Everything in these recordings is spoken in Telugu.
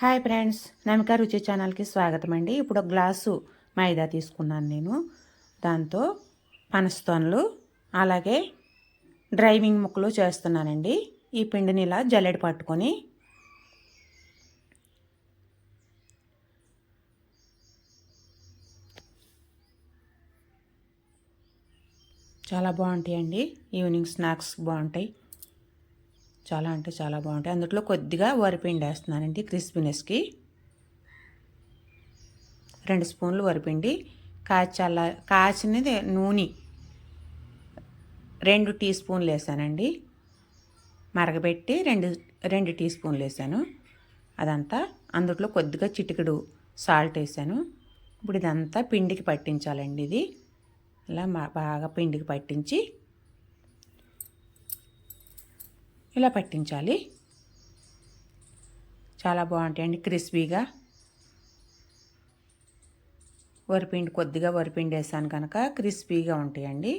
హాయ్ ఫ్రెండ్స్, నమిక రుచి ఛానల్కి స్వాగతం అండి. ఇప్పుడు ఒక గ్లాసు మైదా తీసుకున్నాను నేను. దాంతో పనస్తోన్లు అలాగే డ్రైవింగ్ ముక్కలు చేస్తున్నానండి. ఈ పిండిని ఇలా జల్లెడ పట్టుకొని చాలా బాగుంటాయండి. ఈవినింగ్ స్నాక్స్ బాగుంటాయి. చాలా అంటే చాలా బాగుంటాయి. అందులో కొద్దిగా వరిపిండి వేస్తున్నానండి క్రిస్పీనెస్కి. 2 స్పూన్లు వరిపిండి, కాచినది నూనె 2 టీ స్పూన్లు వేసానండి. మరగబెట్టి 2 టీ స్పూన్లు వేసాను. అదంతా అందులో కొద్దిగా చిటికెడు సాల్ట్ వేసాను. ఇప్పుడు ఇదంతా పిండికి పట్టించాలండి. ఇది ఇలా బాగా పిండికి పట్టించి ఇలా పట్టించాలి. చాలా బాగుంటాయండి క్రిస్పీగా. కొద్దిగా వరిపిండి వేసాను కనుక క్రిస్పీగా ఉంటాయండి.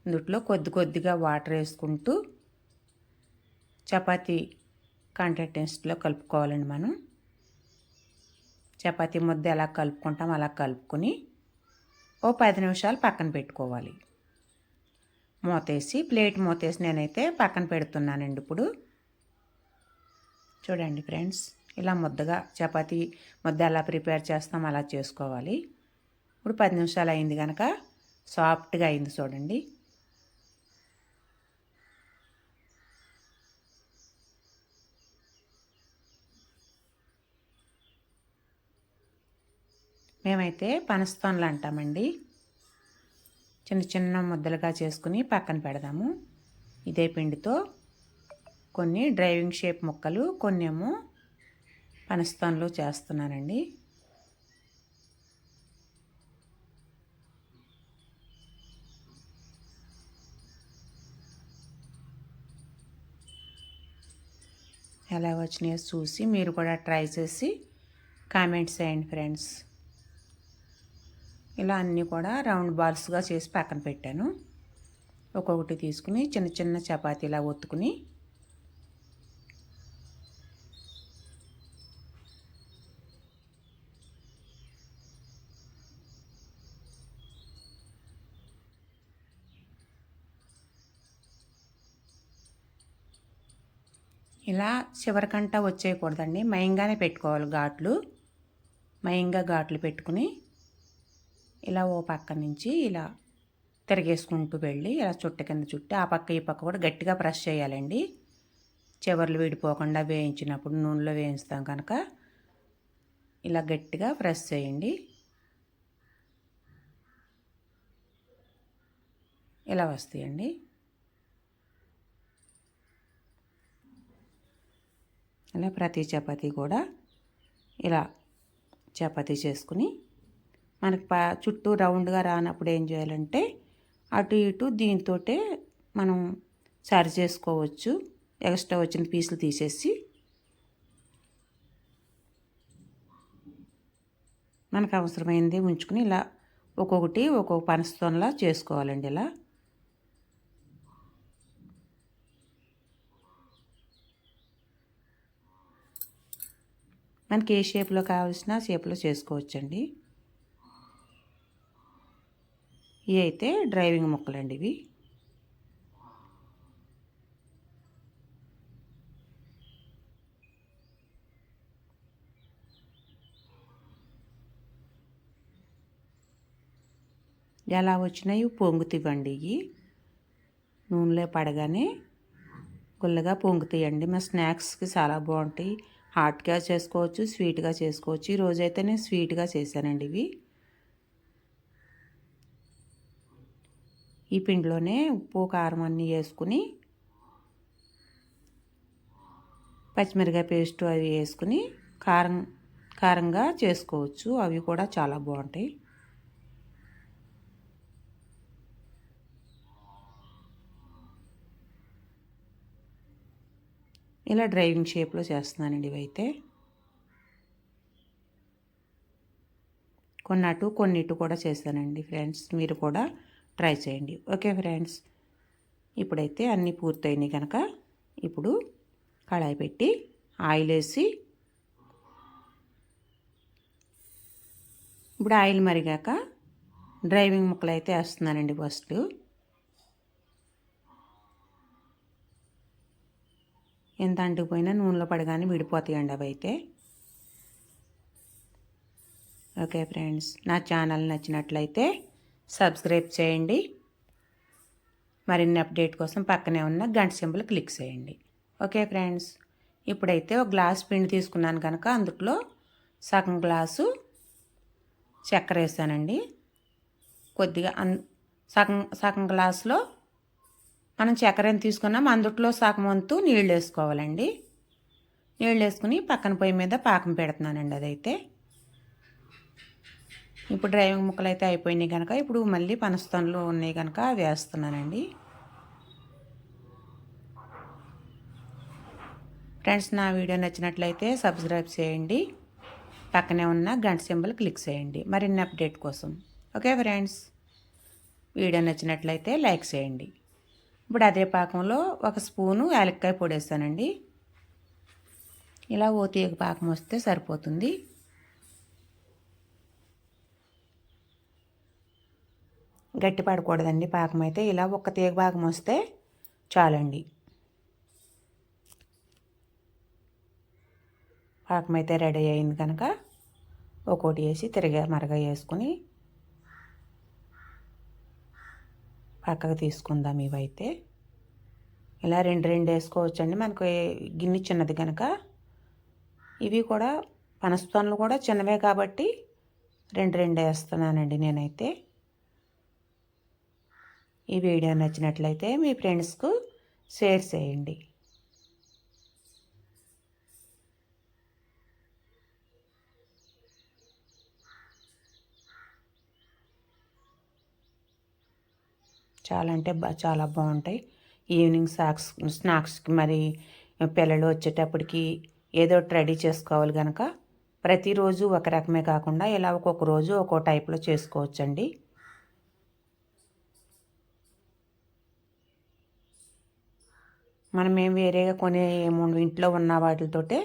ఇందులో కొద్దిగా వాటర్ వేసుకుంటూ చపాతీ కంటెంటెన్స్లో కలుపుకోవాలండి. మనం చపాతీ ముద్ద ఎలా కలుపుకుంటాం అలా కలుపుకొని ఓ 10 నిమిషాలు పక్కన పెట్టుకోవాలి. ప్లేట్ మూతేసి నేనైతే పక్కన పెడుతున్నానండి. ఇప్పుడు చూడండి ఫ్రెండ్స్, ఇలా చపాతీ ముద్ద ఎలా ప్రిపేర్ చేస్తాం అలా చేసుకోవాలి. ఇప్పుడు 10 నిమిషాలు అయింది కనుక సాఫ్ట్గా అయింది చూడండి. మేమైతే పనస్తోన్లు అంటామండి. చిన్న చిన్న ముద్దలుగా చేసుకుని పక్కన పెడదాము. ఇదే పిండితో కొన్ని డ్రైవింగ్ షేప్ ముక్కలు, కొన్ని ఏమో పనస్తోన్లు చేస్తున్నానండి. ఎలా వచ్చినాయో చూసి మీరు కూడా ట్రై చేసి కామెంట్స్ చేయండి ఫ్రెండ్స్. ఇలా అన్నీ కూడా రౌండ్ బాల్స్గా చేసి పక్కన పెట్టాను. ఒక్కొక్కటి తీసుకుని చిన్న చిన్న చపాతీలా ఒత్తుకుని ఇలా చివరికంట వచ్చేయకూడదండి. మయంగానే పెట్టుకోవాలి ఘాట్లు. మయంగా ఘాట్లు పెట్టుకుని ఇలా ఓ పక్క నుంచి ఇలా తిరగేసుకుంటూ వెళ్ళి ఇలా కింద చుట్టి ఆ పక్క ఈ పక్క కూడా గట్టిగా ప్రెస్ చేయాలండి. చివర్లు విడిపోకుండా వేయించినప్పుడు నూనెలో వేయిస్తాం కనుక ఇలా గట్టిగా ప్రెస్ చేయండి. ఇలా వస్తాయండి. ఇలా ప్రతి చపాతీ కూడా ఇలా చపాతీ చేసుకుని మనకి చుట్టూ రౌండ్గా రానప్పుడు ఏం చేయాలంటే అటు ఇటు దీంతో మనం సరి చేసుకోవచ్చు. ఎక్స్ట్రా వచ్చిన పీసులు తీసేసి మనకు అవసరమైంది ఉంచుకుని ఇలా ఒక్కొక్క పనస్తోన్లా చేసుకోవాలండి. ఇలా మనకి ఏ షేప్లో కావాల్సిన షేప్లో చేసుకోవచ్చండి. ఇవి అయితే డ్రైవింగ్ ముక్కలండి. ఇవి ఎలా వచ్చినాయి పొంగుతివ్వండి. ఇవి నూనెలో పడగానే గుల్లగా పొంగుతాయండి. మా స్నాక్స్కి చాలా బాగుంటాయి. హాట్గా చేసుకోవచ్చు, స్వీట్గా చేసుకోవచ్చు. ఈరోజైతే నేను స్వీట్గా చేశానండి. ఇవి ఈ పిండిలోనే ఉప్పు కారం అన్నీ వేసుకుని పచ్చిమిరకాయ పేస్టు అవి వేసుకుని కారంగా చేసుకోవచ్చు. అవి కూడా చాలా బాగుంటాయి. ఇలా డ్రైవింగ్ షేప్లో చేస్తున్నానండి. ఇవైతే కొన్నిటి కూడా చేశానండి ఫ్రెండ్స్. మీరు కూడా ట్రై చేయండి. ఓకే ఫ్రెండ్స్, ఇప్పుడైతే అన్నీ పూర్తయినాయి కనుక ఇప్పుడు కళాయి పెట్టి ఆయిల్ వేసి ఇప్పుడు ఆయిల్ మరిగాక డ్రైవింగ్ ముక్కలు అయితే వేస్తున్నానండి. ఫస్ట్ ఎంత అంటుకుపోయినా నూనెలో పడగానే విడిపోతాయండి అవి అయితే. ఓకే ఫ్రెండ్స్, నా ఛానల్ నచ్చినట్లయితే సబ్స్క్రైబ్ చేయండి. మరిన్ని అప్డేట్ కోసం పక్కనే ఉన్న గంట సింబల్ క్లిక్ చేయండి. ఓకే ఫ్రెండ్స్, ఇప్పుడైతే ఒక గ్లాస్ పిండి తీసుకున్నాను కనుక అందులో సగం గ్లాసు చక్కెర వేసానండి. కొద్దిగా సగం సగం గ్లాసులో మనం చక్కెర ఎంత తీసుకున్నాం అందుట్లో సగం వంతు నీళ్ళు వేసుకోవాలండి. నీళ్ళు వేసుకుని పక్కన పొయ్యి మీద పాకం పెడుతున్నానండి. అదైతే ఇప్పుడు డ్రైవింగ్ ముక్కలు అయితే అయిపోయినాయి కనుక ఇప్పుడు మళ్ళీ పనస్తోనలు ఉన్నాయి కనుక అవి వేస్తున్నానండి. ఫ్రెండ్స్, నా వీడియో నచ్చినట్లయితే సబ్స్క్రైబ్ చేయండి. పక్కనే ఉన్న గంట సింబల్ క్లిక్ చేయండి మరిన్ని అప్డేట్ కోసం. ఓకే ఫ్రెండ్స్, వీడియో నచ్చినట్లయితే లైక్ చేయండి. ఇప్పుడు అదే పాకంలో ఒక స్పూను యాలక్కాయ పొడి వేస్తానండి. ఇలా ఓ తీగ పాకం వస్తే సరిపోతుంది. గట్టి పడకూడదండి పాకం అయితే. ఇలా ఒక తీగ పాకం వస్తే చాలండి. పాకం అయితే రెడీ అయింది కనుక ఒక్కోటి వేసి మరగ వేసుకుని పక్కకు తీసుకుందాం. ఇవైతే ఇలా రెండు వేసుకోవచ్చండి. మనకు గిన్నె చిన్నది కనుక ఇవి కూడా పనస్తోనలు కూడా చిన్నవే కాబట్టి రెండు వేస్తున్నానండి నేనైతే. ఈ వీడియో నచ్చినట్లయితే మీ ఫ్రెండ్స్కు షేర్ చేయండి. చాలా అంటే చాలా బాగుంటాయి. ఈవినింగ్ స్నాక్స్కి మరి పిల్లలు వచ్చేటప్పటికి ఏదో రెడీ చేసుకోవాలి కనుక ప్రతిరోజు ఒక రకమే కాకుండా ఇలా ఒక్కొక్క రోజు ఒక్కో టైప్లో చేసుకోవచ్చండి. మనం ఏం వేరేగా కొనే ఇంట్లో ఉన్న వాటితోటే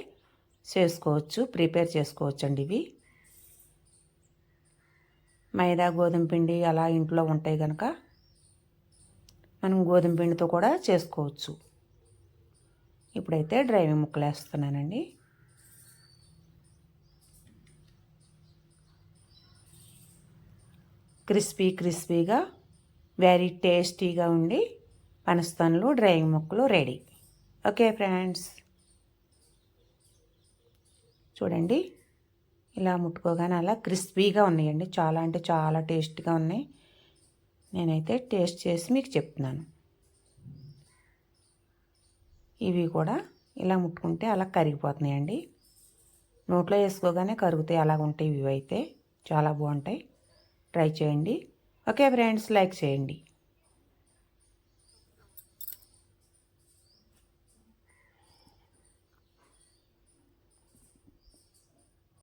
చేసుకోవచ్చు, ప్రిపేర్ చేసుకోవచ్చండి. ఇవి మైదా గోధుమ పిండి అలా ఇంట్లో ఉంటాయి కనుక మనం గోధుమ పిండితో కూడా చేసుకోవచ్చు. ఇప్పుడైతే డ్రైవింగ్ ముక్కలు వేస్తున్నానండి. క్రిస్పీగా వెరీ టేస్టీగా ఉండి పనస్తోనలు డ్రైవింగ్ ముక్కలు రెడీ. ఓకే ఫ్రెండ్స్, చూడండి ఇలా ముట్టుకోగానే అలా క్రిస్పీగా ఉన్నాయండి. చాలా అంటే చాలా టేస్ట్గా ఉన్నాయి. నేనైతే టేస్ట్ చేసి మీకు చెప్తున్నాను. ఇవి కూడా ఇలా ముట్టుకుంటే అలా కరిగిపోతున్నాయండి. నోట్లో వేసుకోగానే కరుగుతాయి. అలాగ ఉంటాయి. ఇవి అయితే చాలా బాగుంటాయి. ట్రై చేయండి. ఓకే ఫ్రెండ్స్, లైక్ చేయండి.